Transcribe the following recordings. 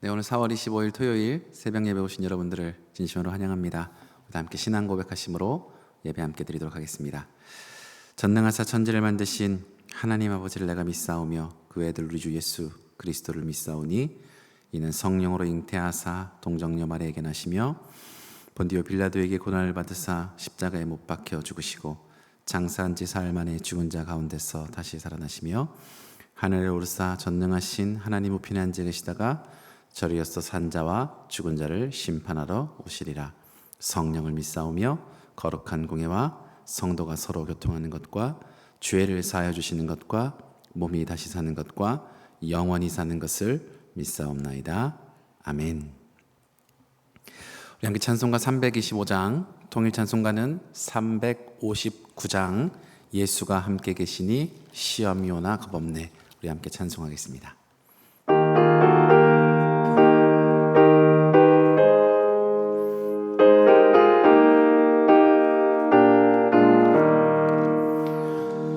네, 오늘 4월 25일 토요일 새벽 예배 오신 여러분들을 진심으로 환영합니다. 다 함께 신앙 고백하심으로 예배 함께 드리도록 하겠습니다. 전능하사 천지를 만드신 하나님 아버지를 내가 믿사오며 그 외아들 우리 주 예수 그리스도를 믿사오니 이는 성령으로 잉태하사 동정녀 마리아에게 나시며 본디오 빌라도에게 고난을 받으사 십자가에 못 박혀 죽으시고 장사한 지 사흘 만에 죽은 자 가운데서 다시 살아나시며 하늘에 오르사 전능하신 하나님 우편에 앉아 계시다가 저리어서 산 자와 죽은 자를 심판하러 오시리라. 성령을 믿사오며 거룩한 공예와 성도가 서로 교통하는 것과 죄를 사하여 주시는 것과 몸이 다시 사는 것과 영원히 사는 것을 믿사옵나이다. 아멘. 우리 함께 찬송가 325장, 통일 찬송가는 359장, 예수가 함께 계시니 시험이 오나 겁없네. 우리 함께 찬송하겠습니다.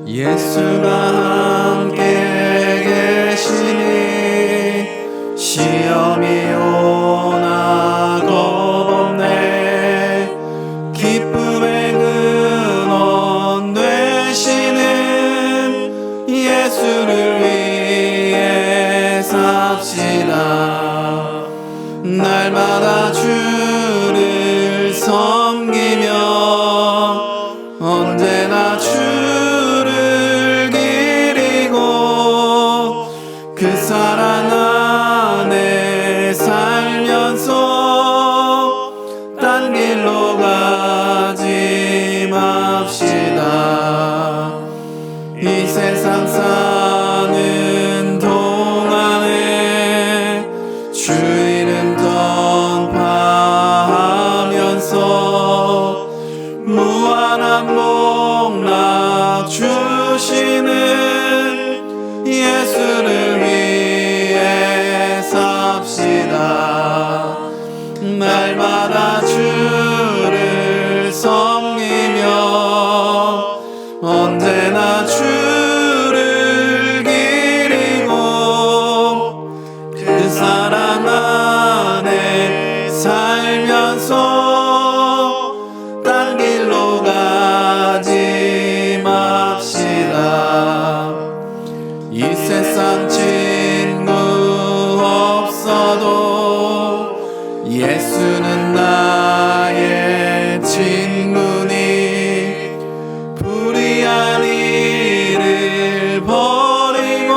예수가 함께 계시니 시험이 오나 겁없네. 기쁨의 근원 되시는 예수를 위해 삽시다. 날마다 주를 섬기며 언제나 주를 기리고 그 사랑 안에 살면서 딴 길로 가지 맙시다. 이 세상 사는 동안에 주 이름 전파하면서 무한한 복락 주시는 예수를 위해 삽시다. 날마다 주를 섬기며 언제나 주를 기리고 그 사랑 안에 살면서 딴 길로 가지 맙시다. 이 세상 친구 없어도 예수는 나의 친구니 불의한 일을 버리고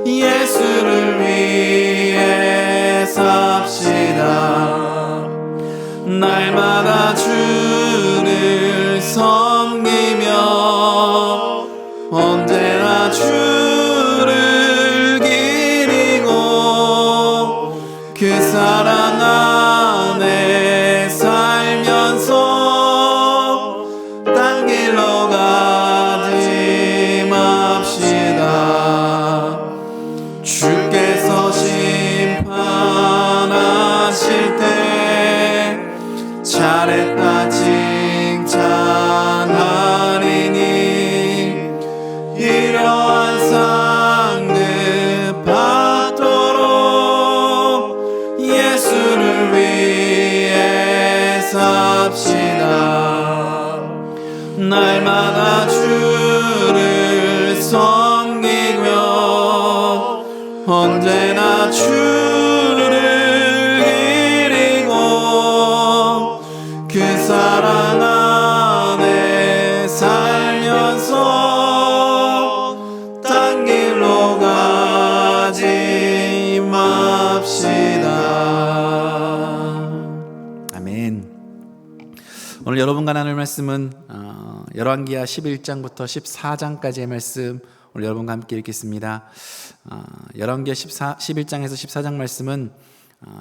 예수를 위해 삽시다. 날마다 주를 섬기며 언제나 주를 기리고 그 사랑 안에 살면서 딴 길로 가지 맙시다. 주께서 심판하실 때 잘했다 칭찬하리니 이러한 상급 받도록 예수를 위해 삽시다. 날마다 주를 섬기며 언제나 주를 기리고 그 사랑 안에 살면서 딴 길로 가지 맙시다. 아멘. 오늘 여러분과 나눌 말씀은 열왕기하 11장부터 14장까지의 말씀, 오늘 여러분과 함께 읽겠습니다. 열왕기하 11장에서 14장 말씀은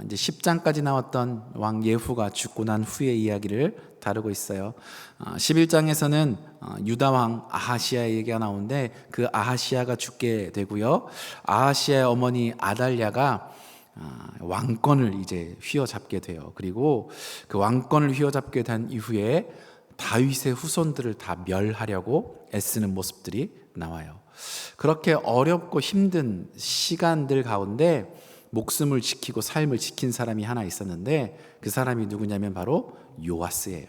이제 10장까지 나왔던 왕 예후가 죽고 난 후의 이야기를 다루고 있어요. 11장에서는 유다 왕 아하시아의 얘기가 나오는데 그 아하시아가 죽게 되고요. 아하시아의 어머니 아달랴가 왕권을 이제 휘어잡게 돼요. 그리고 그 왕권을 휘어잡게 된 이후에 다윗의 후손들을 다 멸하려고 애쓰는 모습들이 나와요. 그렇게 어렵고 힘든 시간들 가운데 목숨을 지키고 삶을 지킨 사람이 하나 있었는데 그 사람이 누구냐면 바로 요아스예요.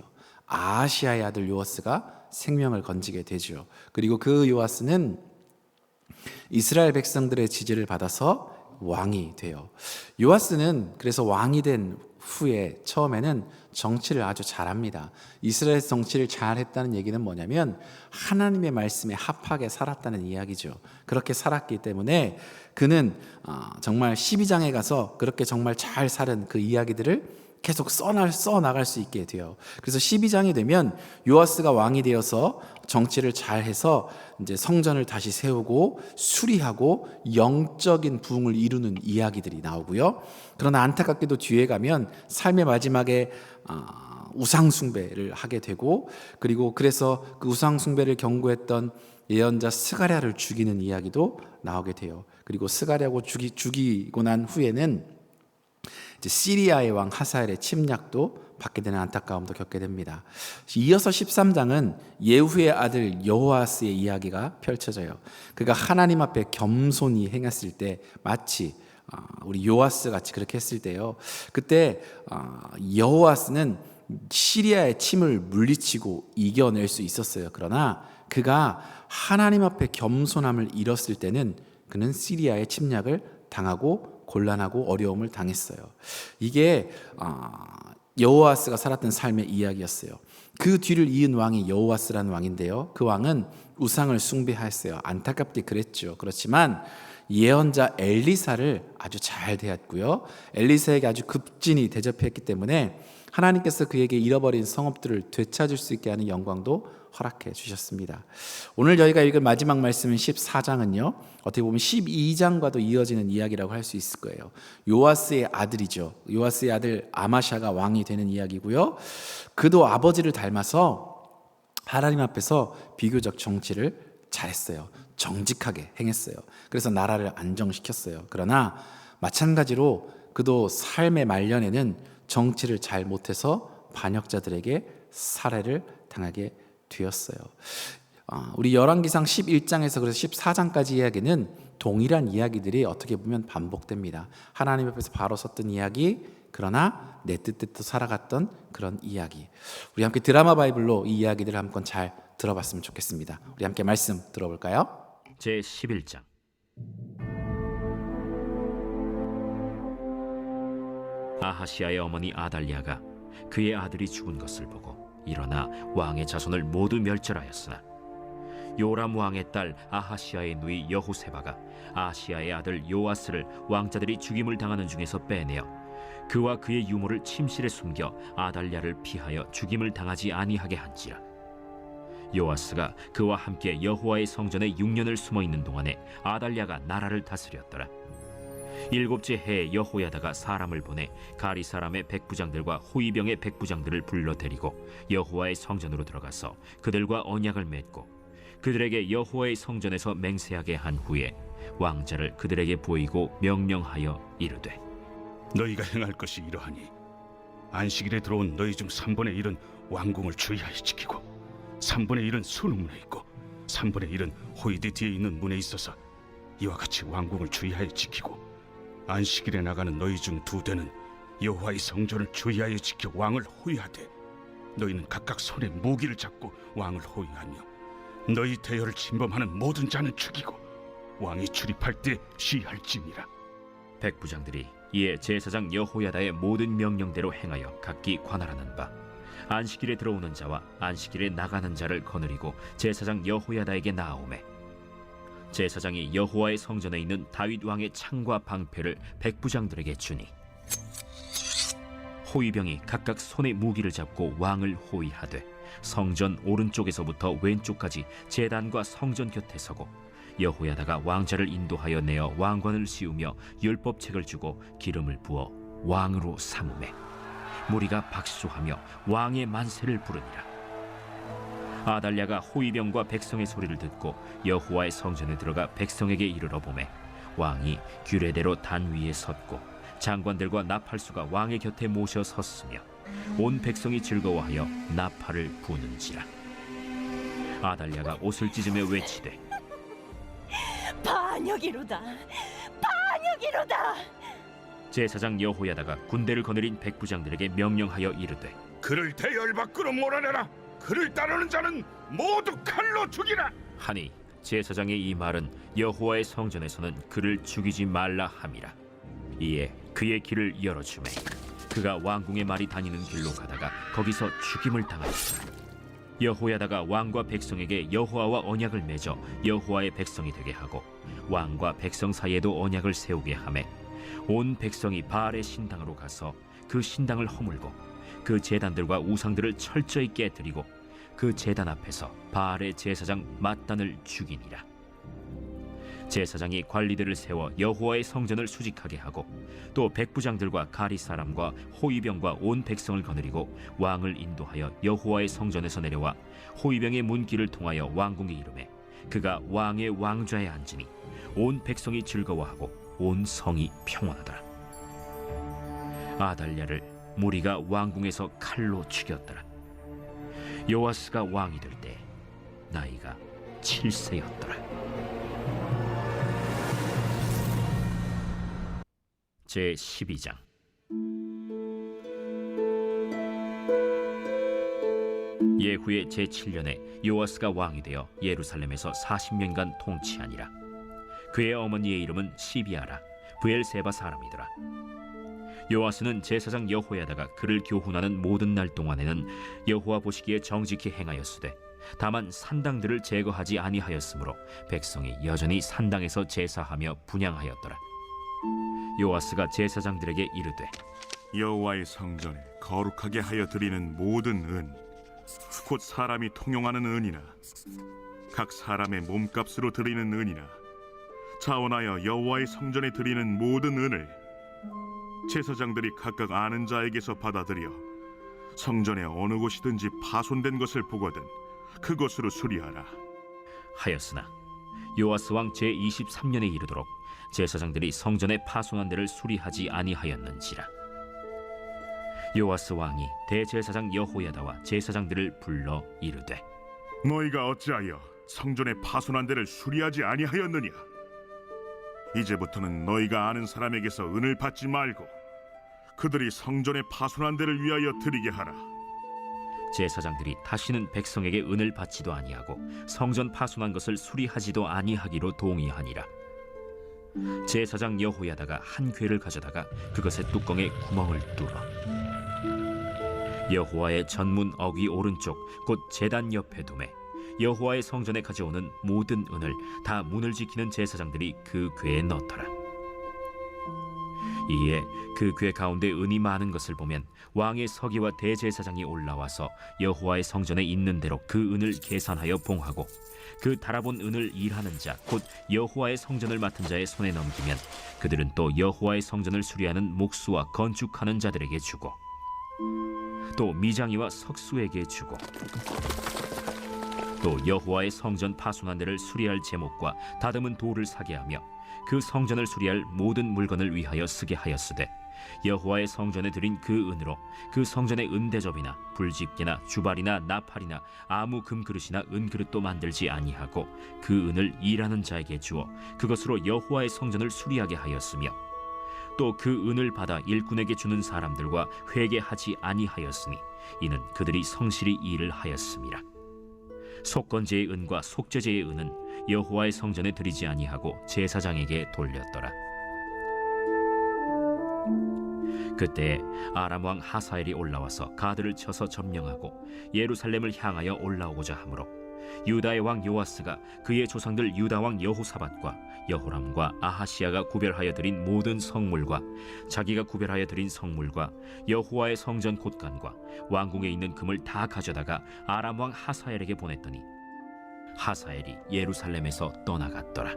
아하시아의 아들 요아스가 생명을 건지게 되죠. 그리고 그 요아스는 이스라엘 백성들의 지지를 받아서 왕이 돼요. 요아스는 그래서 왕이 된 후에 처음에는 정치를 아주 잘합니다. 이스라엘 정치를 잘했다는 얘기는 뭐냐면 하나님의 말씀에 합하게 살았다는 이야기죠. 그렇게 살았기 때문에 그는 정말 12장에 가서 그렇게 정말 잘 살은 그 이야기들을 계속 써나갈 수 있게 돼요. 그래서 12장이 되면 요아스가 왕이 되어서 정치를 잘해서 이제 성전을 다시 세우고 수리하고 영적인 부흥을 이루는 이야기들이 나오고요. 그러나 안타깝게도 뒤에 가면 삶의 마지막에 우상 숭배를 하게 되고, 그리고 그래서 그 우상 숭배를 경고했던 예언자 스가랴를 죽이는 이야기도 나오게 돼요. 그리고 스가랴고 죽이고 난 후에는 이제 시리아의 왕 하사엘의 침략도 받게 되는 안타까움도 겪게 됩니다. 이어서 13장은 예후의 아들 여호아스의 이야기가 펼쳐져요. 그가 하나님 앞에 겸손히 행했을 때 마치 우리 요아스 같이 그렇게 했을 때요. 그때 여호아스는 시리아의 침을 물리치고 이겨낼 수 있었어요. 그러나 그가 하나님 앞에 겸손함을 잃었을 때는 그는 시리아의 침략을 당하고 곤란하고 어려움을 당했어요. 이게 여호아스가 살았던 삶의 이야기였어요. 그 뒤를 이은 왕이 여호아스라는 왕인데요. 그 왕은 우상을 숭배하였어요. 안타깝게 그랬죠. 그렇지만 예언자 엘리사를 아주 잘 대했고요. 엘리사에게 아주 급진히 대접했기 때문에 하나님께서 그에게 잃어버린 성읍들을 되찾을 수 있게 하는 영광도 허락해 주셨습니다. 오늘 저희가 읽을 마지막 말씀인 14장은요. 어떻게 보면 12장과도 이어지는 이야기라고 할 수 있을 거예요. 요아스의 아들이죠. 요아스의 아들 아마샤가 왕이 되는 이야기고요. 그도 아버지를 닮아서 하나님 앞에서 비교적 정치를 잘했어요. 정직하게 행했어요. 그래서 나라를 안정시켰어요. 그러나 마찬가지로 그도 삶의 말년에는 정치를 잘 못해서 반역자들에게 살해를 당하게 되었어요. 우리 열왕기상 11장에서 그래서 14장까지 이야기는 동일한 이야기들이 어떻게 보면 반복됩니다. 하나님 앞에서 바로 섰던 이야기, 그러나 내 뜻대로 살아갔던 그런 이야기. 우리 함께 드라마 바이블로 이 이야기들을 한번 잘 들어봤으면 좋겠습니다. 우리 함께 말씀 들어볼까요? 제 11장. 아하시아의 어머니 아달랴가 그의 아들이 죽은 것을 보고 일어나 왕의 자손을 모두 멸절하였으나 요람 왕의 딸 아하시아의 누이 여호세바가 아하시아의 아들 요아스를 왕자들이 죽임을 당하는 중에서 빼내어 그와 그의 유모를 침실에 숨겨 아달랴를 피하여 죽임을 당하지 아니하게 한지라. 요아스가 그와 함께 여호와의 성전에 6년을 숨어 있는 동안에 아달랴가 나라를 다스렸더라. 7째 해에 여호야다가 사람을 보내 가리 사람의 백부장들과 호위병의 백부장들을 불러 데리고 여호와의 성전으로 들어가서 그들과 언약을 맺고 그들에게 여호와의 성전에서 맹세하게 한 후에 왕자를 그들에게 보이고 명령하여 이르되 너희가 행할 것이 이러하니 안식일에 들어온 너희 중 3분의 1은 왕궁을 주의하여 지키고 3분의 1은 수능문에 있고 3분의 1은 호위대 뒤에 있는 문에 있어서 이와 같이 왕궁을 주의하여 지키고 안식일에 나가는 너희 중 2대는 여호와의 성전을 주의하여 지켜 왕을 호위하되 너희는 각각 손에 무기를 잡고 왕을 호위하며 너희 대열을 침범하는 모든 자는 죽이고 왕이 출입할 때 시할지니라. 백부장들이 이에 제사장 여호야다의 모든 명령대로 행하여 각기 관할하는 바 안식일에 들어오는 자와 안식일에 나가는 자를 거느리고 제사장 여호야다에게 나아오매 제사장이 여호와의 성전에 있는 다윗 왕의 창과 방패를 백부장들에게 주니 호위병이 각각 손에 무기를 잡고 왕을 호위하되 성전 오른쪽에서부터 왼쪽까지 제단과 성전 곁에 서고 여호야다가 왕자를 인도하여 내어 왕관을 씌우며 율법책을 주고 기름을 부어 왕으로 삼으매 무리가 박수하며 왕의 만세를 부르니라. 아달랴가 호위병과 백성의 소리를 듣고 여호와의 성전에 들어가 백성에게 이르러 보매 왕이 규례대로 단 위에 섰고 장관들과 나팔수가 왕의 곁에 모셔 섰으며 온 백성이 즐거워하여 나팔을 부는지라. 아달랴가 옷을 찢으며 외치되 반역이로다, 반역이로다. 제사장 여호야다가 군대를 거느린 백부장들에게 명령하여 이르되 그를 대열 밖으로 몰아내라. 그를 따르는 자는 모두 칼로 죽이라. 하니 제사장의 이 말은 여호와의 성전에서는 그를 죽이지 말라 함이라. 이에 그의 길을 열어주매 그가 왕궁의 말이 다니는 길로 가다가 거기서 죽임을 당하였더라. 여호야다가 왕과 백성에게 여호와와 언약을 맺어 여호와의 백성이 되게 하고 왕과 백성 사이에도 언약을 세우게 하매 온 백성이 바알의 신당으로 가서 그 신당을 허물고 그 제단들과 우상들을 철저히 깨뜨리고 그 제단 앞에서 바알의 제사장 mat단을 죽이니라. 제사장이 관리들을 세워 여호와의 성전을 수직하게 하고 또 백부장들과 가리 사람과 호위병과 온 백성을 거느리고 왕을 인도하여 여호와의 성전에서 내려와 호위병의 문길을 통하여 왕궁에 이르매 그가 왕의 왕좌에 앉으니 온 백성이 즐거워하고 온 성이 평안하더라. 아달랴를 무리가 왕궁에서 칼로 죽였더라. 요아스가 왕이 될 때 나이가 7세였더라. 제 12장. 예후의 제 7년에 요아스가 왕이 되어 예루살렘에서 40년간 통치하니라. 그의 어머니의 이름은 시비아라 브엘세바 사람이더라. 요아스는 제사장 여호야다가 그를 교훈하는 모든 날 동안에는 여호와 보시기에 정직히 행하였으되 다만 산당들을 제거하지 아니하였으므로 백성이 여전히 산당에서 제사하며 분향하였더라. 요아스가 제사장들에게 이르되 여호와의 성전에 거룩하게 하여 드리는 모든 은, 곧 사람이 통용하는 은이나 각 사람의 몸값으로 드리는 은이나 자원하여 여호와의 성전에 드리는 모든 은을 제사장들이 각각 아는 자에게서 받아들여 성전의 어느 곳이든지 파손된 것을 보거든 그것으로 수리하라. 하였으나 요아스 왕 제 23년에 이르도록 제사장들이 성전의 파손한 데를 수리하지 아니하였는지라. 요아스 왕이 대제사장 여호야다와 제사장들을 불러 이르되 너희가 어찌하여 성전의 파손한 데를 수리하지 아니하였느냐? 이제부터는 너희가 아는 사람에게서 은을 받지 말고 그들이 성전의 파손한 데를 위하여 드리게 하라. 제사장들이 다시는 백성에게 은을 받지도 아니하고 성전 파손한 것을 수리하지도 아니하기로 동의하니라. 제사장 여호야다가 한 궤를 가져다가 그것의 뚜껑에 구멍을 뚫어 여호와의 전문 어귀 오른쪽 곧 제단 옆에 두매 여호와의 성전에 가져오는 모든 은을 다 문을 지키는 제사장들이 그 궤에 넣더라. 이에 그 궤 가운데 은이 많은 것을 보면 왕의 서기와 대제사장이 올라와서 여호와의 성전에 있는 대로 그 은을 계산하여 봉하고 그 달아본 은을 일하는 자 곧 여호와의 성전을 맡은 자의 손에 넘기면 그들은 또 여호와의 성전을 수리하는 목수와 건축하는 자들에게 주고 또 미장이와 석수에게 주고 또 여호와의 성전 파손한 데를 수리할 제목과 다듬은 돌을 사게 하며 그 성전을 수리할 모든 물건을 위하여 쓰게 하였으되 여호와의 성전에 드린 그 은으로 그 성전의 은대접이나 불집게나 주발이나 나팔이나 아무 금그릇이나 은그릇도 만들지 아니하고 그 은을 일하는 자에게 주어 그것으로 여호와의 성전을 수리하게 하였으며 또 그 은을 받아 일꾼에게 주는 사람들과 회개하지 아니하였으니 이는 그들이 성실히 일을 하였음이라. 속건제의 은과 속죄제의 은은 여호와의 성전에 드리지 아니하고 제사장에게 돌렸더라. 그때 아람 왕 하사엘이 올라와서 가드를 쳐서 점령하고 예루살렘을 향하여 올라오고자 하므로 유다의 왕 요아스가 그의 조상들 유다 왕 여호사밧과 여호람과 아하시야가 구별하여 드린 모든 성물과 자기가 구별하여 드린 성물과 여호와의 성전 곳간과 왕궁에 있는 금을 다 가져다가 아람 왕 하사엘에게 보냈더니 하사엘이 예루살렘에서 떠나갔더라.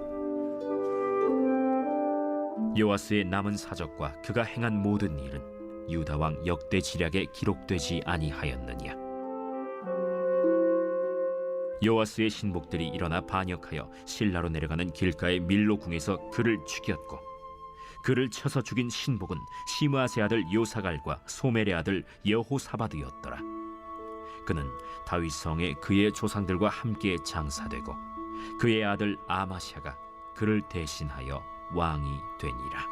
요아스의 남은 사적과 그가 행한 모든 일은 유다 왕 역대 지략에 기록되지 아니하였느냐. 요아스의 신복들이 일어나 반역하여 실라로 내려가는 길가의 밀로 궁에서 그를 죽였고 그를 쳐서 죽인 신복은 시므아세 아들 요사갈과 소멜의 아들 여호사바드였더라. 그는 다윗 성에 그의 조상들과 함께 장사되고 그의 아들 아마샤가 그를 대신하여 왕이 되니라.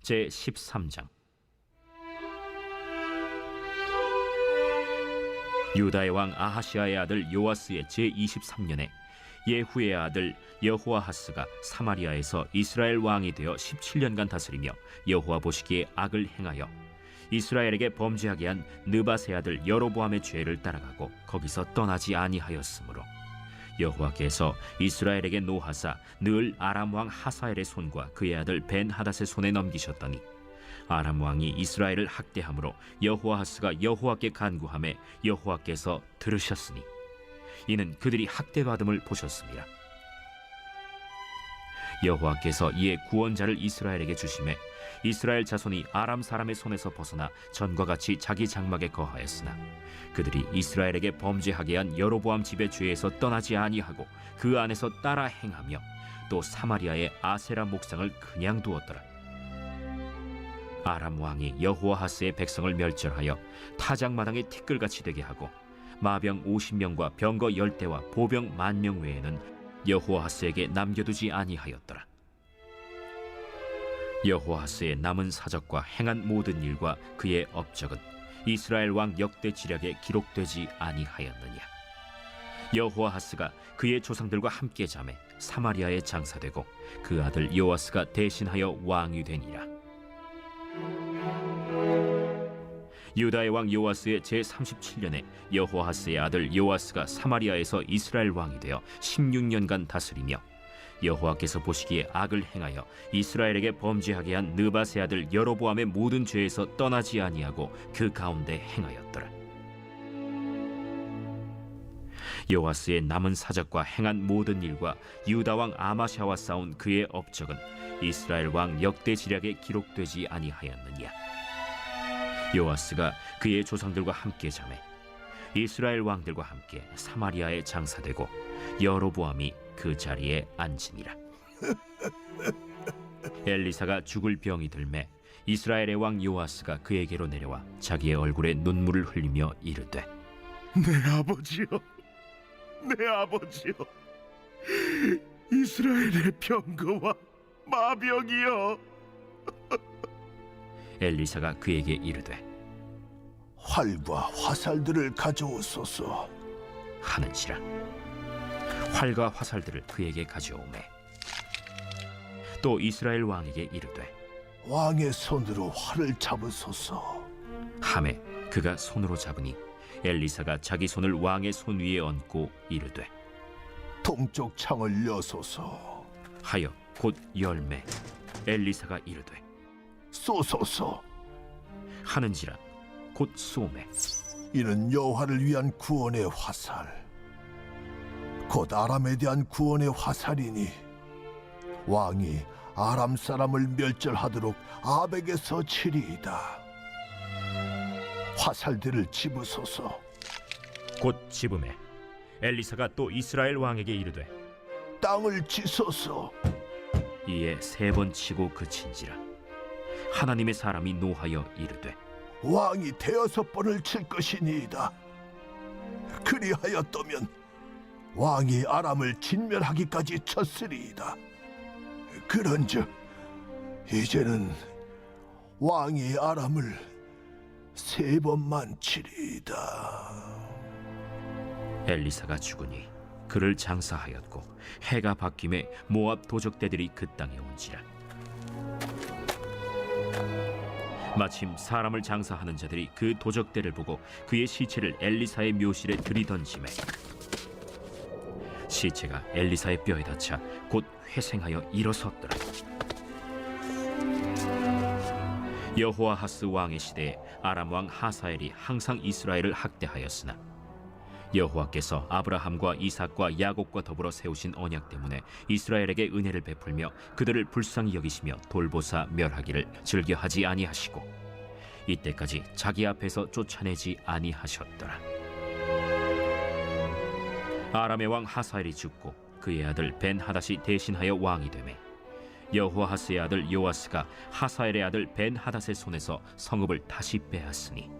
제 13장. 유다의 왕 아하시아의 아들 요아스의 제 23년에 예후의 아들 여호아하스가 사마리아에서 이스라엘 왕이 되어 17년간 다스리며 여호와 보시기에 악을 행하여 이스라엘에게 범죄하게 한 느밧의 아들 여로보암의 죄를 따라가고 거기서 떠나지 아니하였으므로 여호와께서 이스라엘에게 노하사 늘 아람 왕 하사엘의 손과 그의 아들 벤 하닷의 손에 넘기셨더니 아람 왕이 이스라엘을 학대함으로 여호아하스가 여호와께 간구하매 여호와께서 들으셨으니 이는 그들이 학대받음을 보셨습니다. 여호와께서 이에 구원자를 이스라엘에게 주시매 이스라엘 자손이 아람 사람의 손에서 벗어나 전과 같이 자기 장막에 거하였으나 그들이 이스라엘에게 범죄하게 한 여로보암 집의 죄에서 떠나지 아니하고 그 안에서 따라 행하며 또 사마리아의 아세라 목상을 그냥 두었더라. 아람 왕이 여호아하스의 백성을 멸절하여 타작마당에 티끌같이 되게 하고 마병 50명과 병거 10대와 보병 10,000명 외에는 여호아하스에게 남겨두지 아니하였더라. 여호아하스의 남은 사적과 행한 모든 일과 그의 업적은 이스라엘 왕 역대 지략에 기록되지 아니하였느냐. 여호아하스가 그의 조상들과 함께 잠에 사마리아에 장사되고 그 아들 요아스가 대신하여 왕이 되니라. 유다의 왕 요아스의 제 37년에 여호아하스의 아들 요아스가 사마리아에서 이스라엘 왕이 되어 16년간 다스리며 여호와께서 보시기에 악을 행하여 이스라엘에게 범죄하게 한 느밧의 아들 여로보암의 모든 죄에서 떠나지 아니하고 그 가운데 행하였더라. 요아스의 남은 사적과 행한 모든 일과 유다 왕 아마샤와 싸운 그의 업적은 이스라엘 왕 역대 지략에 기록되지 아니하였느냐. 요아스가 그의 조상들과 함께 잠에 이스라엘 왕들과 함께 사마리아에 장사되고 여로보암이 그 자리에 앉으니라. 엘리사가 죽을 병이 들매 이스라엘의 왕 요아스가 그에게로 내려와 자기의 얼굴에 눈물을 흘리며 이르되 내 아버지여, 내 아버지여, 이스라엘의 병거와 마병이여. 엘리사가 그에게 이르되 활과 화살들을 가져오소서. 하는지라. 활과 화살들을 그에게 가져오매 또 이스라엘 왕에게 이르되 왕의 손으로 활을 잡으소서. 하매 그가 손으로 잡으니 엘리사가 자기 손을 왕의 손 위에 얹고 이르되 동쪽 창을 여소서. 하여 곧 열매. 엘리사가 이르되 쏘소서. 하는지라. 곧 쏘매 이는 여호와를 위한 구원의 화살, 곧 아람에 대한 구원의 화살이니 왕이 아람 사람을 멸절하도록 아벡에서 치리이다. 화살들을 집으소서. 곧 집음에 엘리사가 또 이스라엘 왕에게 이르되 땅을 치소서. 이에 3번 치고 그친지라. 하나님의 사람이 노하여 이르되 왕이 6번을 칠 것이니이다. 그리하였더면 왕이 아람을 진멸하기까지 쳤으리이다. 그런즉 이제는 왕이 아람을 3번만 치리이다. 엘리사가 죽으니 그를 장사하였고 해가 바뀜에 모압 도적대들이 그 땅에 온지라. 마침 사람을 장사하는 자들이 그 도적대를 보고 그의 시체를 엘리사의 묘실에 들이던지매 시체가 엘리사의 뼈에 닿자 곧 회생하여 일어섰더라. 여호아하스 왕의 시대에 아람 왕 하사엘이 항상 이스라엘을 학대하였으나 여호와께서 아브라함과 이삭과 야곱과 더불어 세우신 언약 때문에 이스라엘에게 은혜를 베풀며 그들을 불쌍히 여기시며 돌보사 멸하기를 즐겨하지 아니하시고 이때까지 자기 앞에서 쫓아내지 아니하셨더라. 아람의 왕 하사엘이 죽고 그의 아들 벤 하닷이 대신하여 왕이 되매 여호아하스의 아들 요아스가 하사엘의 아들 벤 하닷의 손에서 성읍을 다시 빼앗으니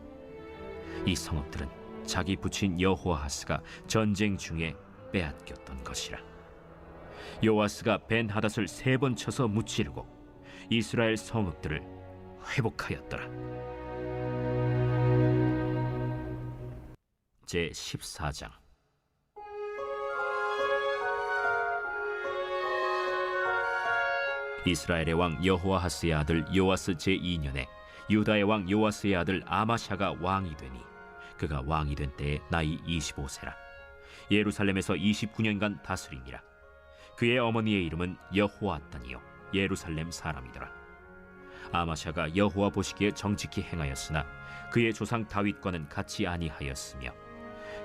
이 성읍들은 자기 부친 여호아하스가 전쟁 중에 빼앗겼던 것이라. 요아스가 벤 하닷을 3번 쳐서 무찌르고 이스라엘 성읍들을 회복하였더라. 제 14장. 이스라엘의 왕 여호아하스의 아들 요아스 제2년에 유다의 왕 요아스의 아들 아마샤가 왕이 되니 그가 왕이 된 때에 나이 25세라. 예루살렘에서 29년간 다스리니라. 그의 어머니의 이름은 여호아단이요 예루살렘 사람이더라. 아마샤가 여호와 보시기에 정직히 행하였으나 그의 조상 다윗과는 같이 아니하였으며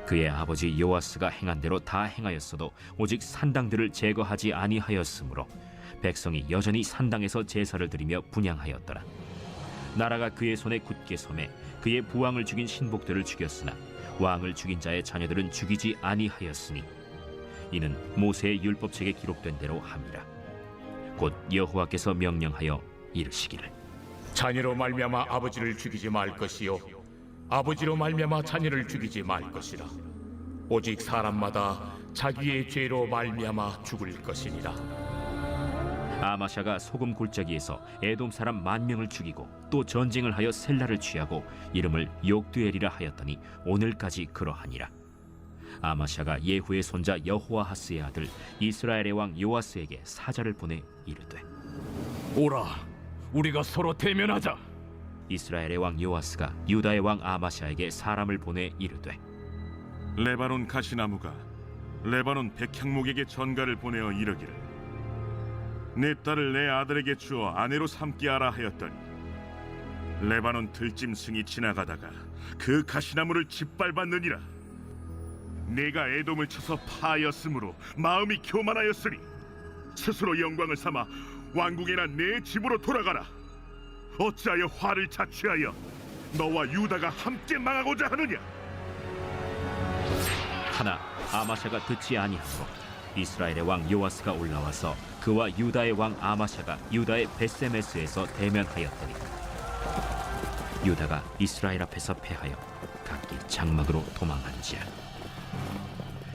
그의 아버지 요아스가 행한 대로 다 행하였어도 오직 산당들을 제거하지 아니하였으므로 백성이 여전히 산당에서 제사를 드리며 분향하였더라. 나라가 그의 손에 굳게 섬에 그의 부왕을 죽인 신복들을 죽였으나 왕을 죽인 자의 자녀들은 죽이지 아니하였으니 이는 모세의 율법책에 기록된 대로 함이라. 곧 여호와께서 명령하여 이르시기를 자녀로 말미암아 아버지를 죽이지 말 것이요 아버지로 말미암아 자녀를 죽이지 말 것이라. 오직 사람마다 자기의 죄로 말미암아 죽을 것이니라. 아마샤가 소금 골짜기에서 에돔 사람 10,000명을 죽이고 또 전쟁을 하여 셀라를 취하고 이름을 욕두엘이라 하였더니 오늘까지 그러하니라. 아마샤가 예후의 손자 여호아하스의 아들 이스라엘의 왕 요아스에게 사자를 보내 이르되 오라, 우리가 서로 대면하자. 이스라엘의 왕 요아스가 유다의 왕 아마샤에게 사람을 보내 이르되 레바논 가시나무가 레바논 백향목에게 전가를 보내어 이르기를 내 딸을 내 아들에게 주어 아내로 삼게 하라 하였더니 레바논 들짐승이 지나가다가 그 가시나무를 짓밟았느니라. 내가 에돔을 쳐서 파하였으므로 마음이 교만하였으니 스스로 영광을 삼아 왕궁이나 내 집으로 돌아가라. 어찌하여 화를 자취하여 너와 유다가 함께 망하고자 하느냐. 하나 아마샤가 듣지 아니하므로 이스라엘의 왕 요아스가 올라와서 그와 유다의 왕 아마샤가 유다의 베세메스에서 대면하였더니 유다가 이스라엘 앞에서 패하여 각기 장막으로 도망한지라.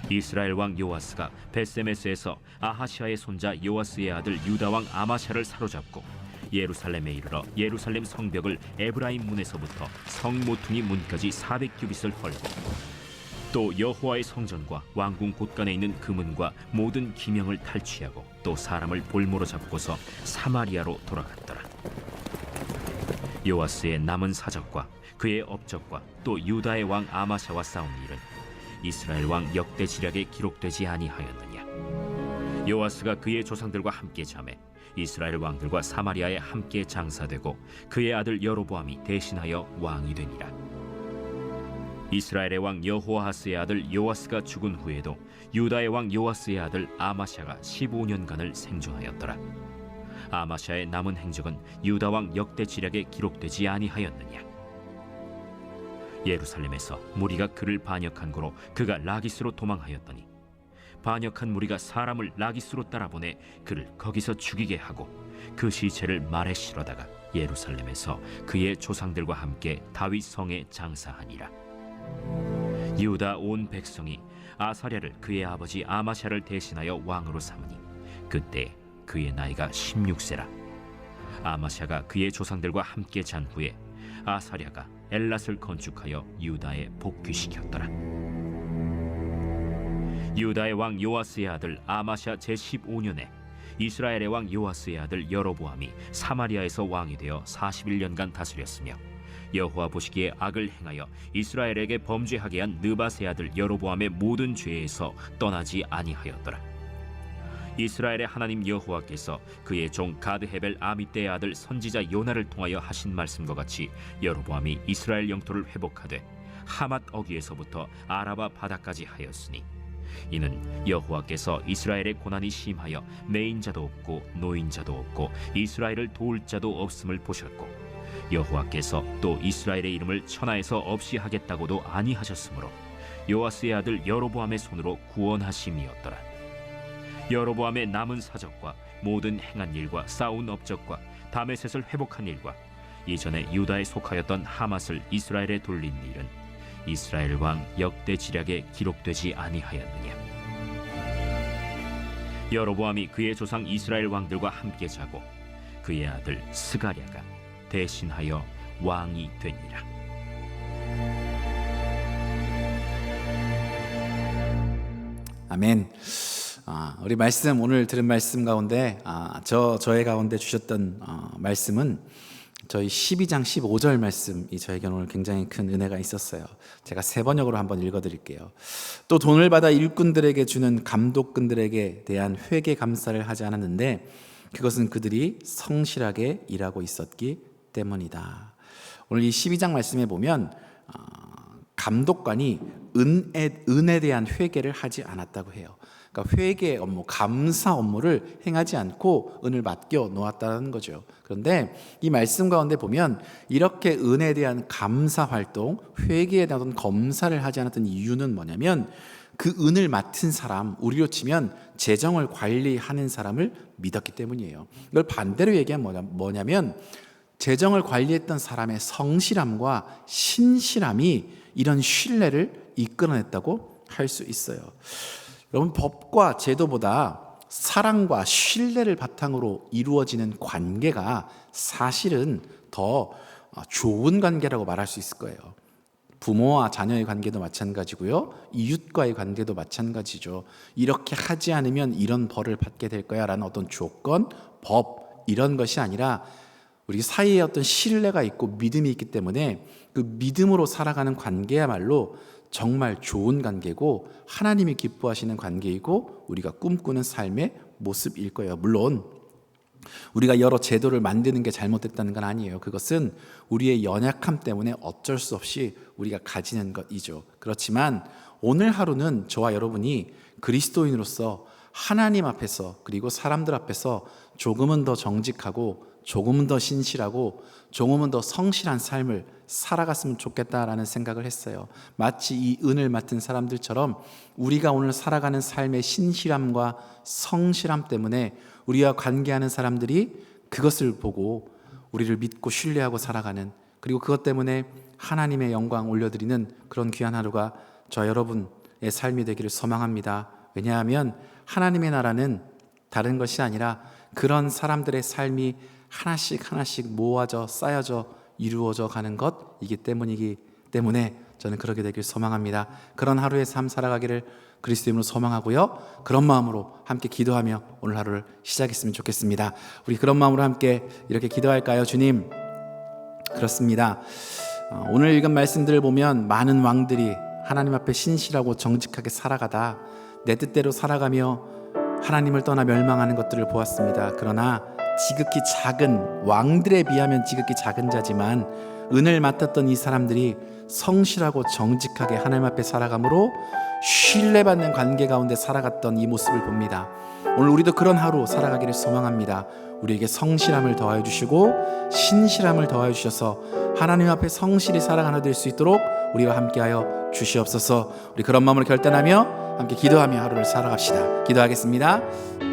이스라엘 왕 요아스가 베세메스에서 아하시아의 손자 요아스의 아들 유다 왕 아마샤를 사로잡고 예루살렘에 이르러 예루살렘 성벽을 에브라임 문에서부터 성 모퉁이 문까지 400규빗을 헐고 또 여호와의 성전과 왕궁 곳간에 있는 금은과 모든 기명을 탈취하고 또 사람을 볼모로 잡고서 사마리아로 돌아갔더라. 요아스의 남은 사적과 그의 업적과 또 유다의 왕 아마샤와 싸운 일은 이스라엘 왕 역대 지략에 기록되지 아니하였느냐. 요아스가 그의 조상들과 함께 잠에 이스라엘 왕들과 사마리아에 함께 장사되고 그의 아들 여로보암이 대신하여 왕이 되니라. 이스라엘의 왕 여호아하스의 아들 요아스가 죽은 후에도 유다의 왕 요아스의 아들 아마샤가 15년간을 생존하였더라. 아마샤의 남은 행적은 유다 왕 역대 지략에 기록되지 아니하였느냐. 예루살렘에서 무리가 그를 반역한 고로 그가 라기스로 도망하였더니 반역한 무리가 사람을 라기스로 따라보내 그를 거기서 죽이게 하고 그 시체를 말에 실어다가 예루살렘에서 그의 조상들과 함께 다윗 성에 장사하니라. 유다 온 백성이 아사랴를 그의 아버지 아마샤를 대신하여 왕으로 삼으니 그때 그의 나이가 16세라. 아마샤가 그의 조상들과 함께 잔 후에 아사랴가 엘랏을 건축하여 유다에 복귀시켰더라. 유다의 왕 요아스의 아들 아마샤 제15년에 이스라엘의 왕 요아스의 아들 여로보암이 사마리아에서 왕이 되어 41년간 다스렸으며 여호와 보시기에 악을 행하여 이스라엘에게 범죄하게 한 느밧의 아들 여로보암의 모든 죄에서 떠나지 아니하였더라. 이스라엘의 하나님 여호와께서 그의 종 가드헤벨 아미떼의 아들 선지자 요나를 통하여 하신 말씀과 같이 여로보암이 이스라엘 영토를 회복하되 하맛 어귀에서부터 아라바 바다까지 하였으니 이는 여호와께서 이스라엘의 고난이 심하여 매인자도 없고 노인자도 없고 이스라엘을 도울 자도 없음을 보셨고 여호와께서 또 이스라엘의 이름을 천하에서 없이 하겠다고도 아니하셨으므로 요아스의 아들 여로보암의 손으로 구원하심이었더라. 여로보암의 남은 사적과 모든 행한 일과 싸운 업적과 다메셋을 회복한 일과 이전에 유다에 속하였던 하맛을 이스라엘에 돌린 일은 이스라엘 왕 역대 지략에 기록되지 아니하였느냐. 여로보암이 그의 조상 이스라엘 왕들과 함께 자고 그의 아들 스가랴가 대신하여 왕이 되니라. 아멘. 우리 말씀, 오늘 들은 말씀 가운데 저의 가운데 주셨던 말씀은 저희 12장 15절 말씀이 저에게 오늘 굉장히 큰 은혜가 있었어요. 제가 세 번역으로 한번 읽어드릴게요. 또 돈을 받아 일꾼들에게 주는 감독꾼들에게 대한 회개 감사를 하지 않았는데 그것은 그들이 성실하게 일하고 있었기 때문이다. 오늘 이 12장 말씀에 보면 감독관이 은에 대한 회개를 하지 않았다고 해요. 그러니까 회개 업무, 감사 업무를 행하지 않고 은을 맡겨 놓았다는 거죠. 그런데 이 말씀 가운데 보면 이렇게 은에 대한 감사 활동, 회개에 대한 검사를 하지 않았던 이유는 뭐냐면 그 은을 맡은 사람, 우리로 치면 재정을 관리하는 사람을 믿었기 때문이에요. 이걸 반대로 얘기하면 뭐냐면 재정을 관리했던 사람의 성실함과 신실함이 이런 신뢰를 이끌어냈다고 할 수 있어요. 여러분, 법과 제도보다 사랑과 신뢰를 바탕으로 이루어지는 관계가 사실은 더 좋은 관계라고 말할 수 있을 거예요. 부모와 자녀의 관계도 마찬가지고요. 이웃과의 관계도 마찬가지죠. 이렇게 하지 않으면 이런 벌을 받게 될 거야 라는 어떤 조건, 법 이런 것이 아니라 우리 사이에 어떤 신뢰가 있고 믿음이 있기 때문에 그 믿음으로 살아가는 관계야말로 정말 좋은 관계고 하나님이 기뻐하시는 관계이고 우리가 꿈꾸는 삶의 모습일 거예요. 물론 우리가 여러 제도를 만드는 게 잘못됐다는 건 아니에요. 그것은 우리의 연약함 때문에 어쩔 수 없이 우리가 가지는 것이죠. 그렇지만 오늘 하루는 저와 여러분이 그리스도인으로서 하나님 앞에서 그리고 사람들 앞에서 조금은 더 정직하고 조금은 더 신실하고 조금은 더 성실한 삶을 살아갔으면 좋겠다라는 생각을 했어요. 마치 이 은을 맡은 사람들처럼 우리가 오늘 살아가는 삶의 신실함과 성실함 때문에 우리와 관계하는 사람들이 그것을 보고 우리를 믿고 신뢰하고 살아가는, 그리고 그것 때문에 하나님의 영광 올려드리는 그런 귀한 하루가 저 여러분의 삶이 되기를 소망합니다. 왜냐하면 하나님의 나라는 다른 것이 아니라 그런 사람들의 삶이 하나씩 하나씩 모아져 쌓여져 이루어져 가는 것이기 때문에 저는 그렇게 되길 소망합니다. 그런 하루의 삶 살아가기를 그리스도인으로 소망하고요. 그런 마음으로 함께 기도하며 오늘 하루를 시작했으면 좋겠습니다. 우리 그런 마음으로 함께 이렇게 기도할까요? 주님, 그렇습니다. 오늘 읽은 말씀들을 보면 많은 왕들이 하나님 앞에 신실하고 정직하게 살아가다 내 뜻대로 살아가며 하나님을 떠나 멸망하는 것들을 보았습니다. 그러나 지극히 작은, 왕들에 비하면 지극히 작은 자지만 은을 맡았던 이 사람들이 성실하고 정직하게 하나님 앞에 살아감으로 신뢰받는 관계 가운데 살아갔던 이 모습을 봅니다. 오늘 우리도 그런 하루 살아가기를 소망합니다. 우리에게 성실함을 더하여 주시고 신실함을 더하여 주셔서 하나님 앞에 성실히 살아가는 될 수 있도록 우리와 함께하여 주시옵소서. 우리 그런 마음으로 결단하며 함께 기도하며 하루를 살아갑시다. 기도하겠습니다.